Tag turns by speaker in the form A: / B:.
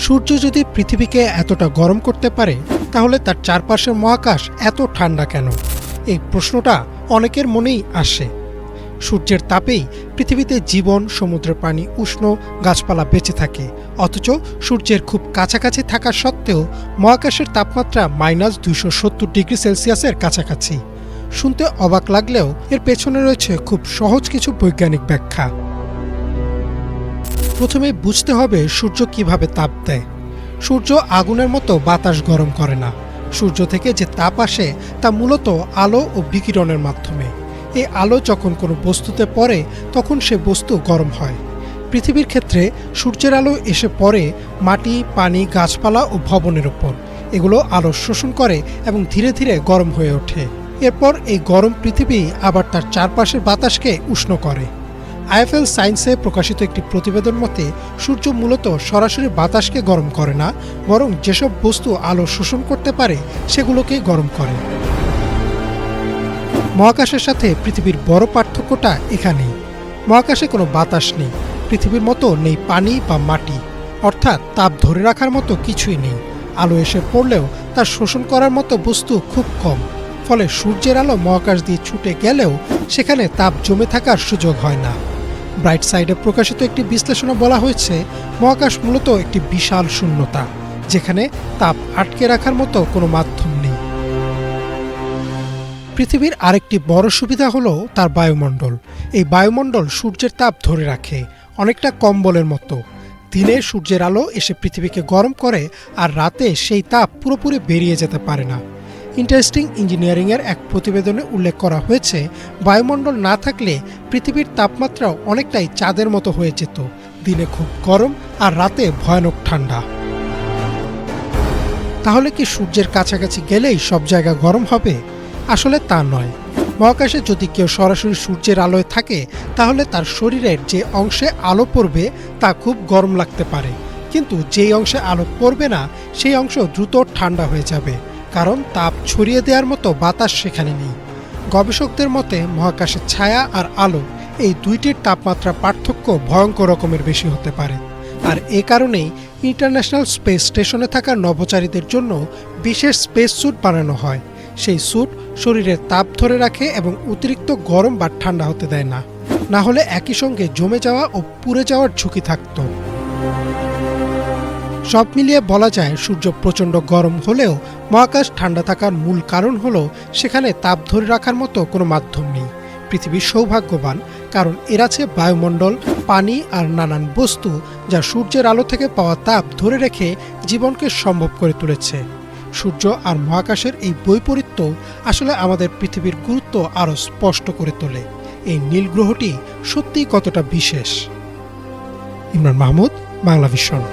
A: সূর্য যদি পৃথিবীকে এতটা গরম করতে পারে তাহলে তার চারপাশের মহাকাশ এত ঠান্ডা কেন? এই প্রশ্নটা অনেকের মনেই আসে। সূর্যের তাপেই পৃথিবীতে জীবন, সমুদ্রের পানি উষ্ণ, গাছপালা বেঁচে থাকে। অথচ সূর্যের খুব কাছাকাছি থাকা সত্ত্বেও মহাকাশের তাপমাত্রা -270°C কাছাকাছি। শুনতে অবাক লাগলেও এর পেছনে রয়েছে খুব সহজ কিছু বৈজ্ঞানিক ব্যাখ্যা। প্রথমে বুঝতে হবে সূর্য কিভাবে তাপ দেয়। সূর্য আগুনের মতো বাতাস গরম করে না। সূর্য থেকে যে তাপ আসে তা মূলত আলো ও বিকিরণের মাধ্যমে। এই আলো যখন কোনো বস্তুতে পড়ে তখন সে বস্তু গরম হয়। পৃথিবীর ক্ষেত্রে সূর্যের আলো এসে পড়ে মাটি, পানি, গাছপালা ও ভবনের ওপর। এগুলো আলো শোষণ করে এবং ধীরে ধীরে গরম হয়ে ওঠে। এরপর এই গরম পৃথিবী আবার তার চারপাশের বাতাসকে উষ্ণ করে। আইএফএল সায়েন্সে প্রকাশিত একটি প্রতিবেদন মতে সূর্য মূলত সরাসরি বাতাসকে গরম করে না, বরং যেসব বস্তু আলো শোষণ করতে পারে সেগুলোকে গরম করে। মহাকাশের সাথে পৃথিবীর বড় পার্থক্যটা এখানেই। মহাকাশে কোনো বাতাস নেই, পৃথিবীর মতো নেই পানি বা মাটি, অর্থাৎ তাপ ধরে রাখার মতো কিছুই নেই। আলো এসে পড়লেও তার শোষণ করার মতো বস্তু খুব কম। ফলে সূর্যের আলো মহাকাশ দিয়ে ছুটে গেলেও সেখানে তাপ জমে থাকার সুযোগ হয় না। ব্রাইট সাইডে প্রকাশিত একটি বিশ্লেষণে বলা হয়েছে, মহাকাশ মূলত একটি বিশাল শূন্যতা, যেখানে তাপ আটকে রাখার মতো কোনো মাধ্যম নেই। পৃথিবীর আরেকটি বড় সুবিধা হলো তার বায়ুমণ্ডল। এই বায়ুমণ্ডল সূর্যের তাপ ধরে রাখে, অনেকটা কম্বলের মতো। দিনে সূর্যের আলো এসে পৃথিবীকে গরম করে, আর রাতে সেই তাপ পুরোপুরি বেরিয়ে যেতে পারে না। ইন্টারেস্টিং ইঞ্জিনিয়ারিংয়ের এক প্রতিবেদনে উল্লেখ করা হয়েছে, বায়ুমণ্ডল না থাকলে পৃথিবীর তাপমাত্রাও অনেকটাই চাঁদের মতো হয়ে যেত। দিনে খুব গরম আর রাতে ভয়ানক ঠান্ডা। তাহলে কি সূর্যের কাছাকাছি গেলেই সব জায়গা গরম হবে? আসলে তা নয়। মহাকাশে যদি কেউ সরাসরি সূর্যের আলোয় থাকে তাহলে তার শরীরের যে অংশে আলো পড়বে তা খুব গরম লাগতে পারে, কিন্তু যেই অংশে আলো পড়বে না সেই অংশ দ্রুত ঠান্ডা হয়ে যাবে, কারণ তাপ ছড়িয়ে দেওয়ার মতো বাতাস সেখানে নেই। গবেষকদের মতে মহাকাশের ছায়া আর আলো এই দুইটির তাপমাত্রা পার্থক্য ভয়ঙ্কর রকমের বেশি হতে পারে। আর এ কারণেই ইন্টারন্যাশনাল স্পেস স্টেশনে থাকা নভোচারীদের জন্য বিশেষ স্পেস স্যুট বানানো হয়। সেই স্যুট শরীরের তাপ ধরে রাখে এবং অতিরিক্ত গরম বা ঠান্ডা হতে দেয় না, না হলে একই সঙ্গে জমে যাওয়া ও পুড়ে যাওয়ার ঝুঁকি থাকত। সব মিলিয়ে বলা যায়, সূর্য প্রচণ্ড গরম হলেও মহাকাশ ঠান্ডা থাকার মূল কারণ হলো সেখানে তাপ ধরে রাখার মতো কোনো মাধ্যম নেই। পৃথিবী সৌভাগ্যবান, কারণ এর আছে বায়ুমণ্ডল, পানি আর নানান বস্তু যা সূর্যের আলো থেকে পাওয়া তাপ ধরে রেখে জীবনকে সম্ভব করে তুলেছে। সূর্য আর মহাকাশের এই বৈপরীত্য আসলে আমাদের পৃথিবীর গুরুত্ব আরও স্পষ্ট করে তোলে। এই নীল গ্রহটি সত্যিই কতটা বিশেষ। ইমরান মাহমুদ, বাংলা ভিশন।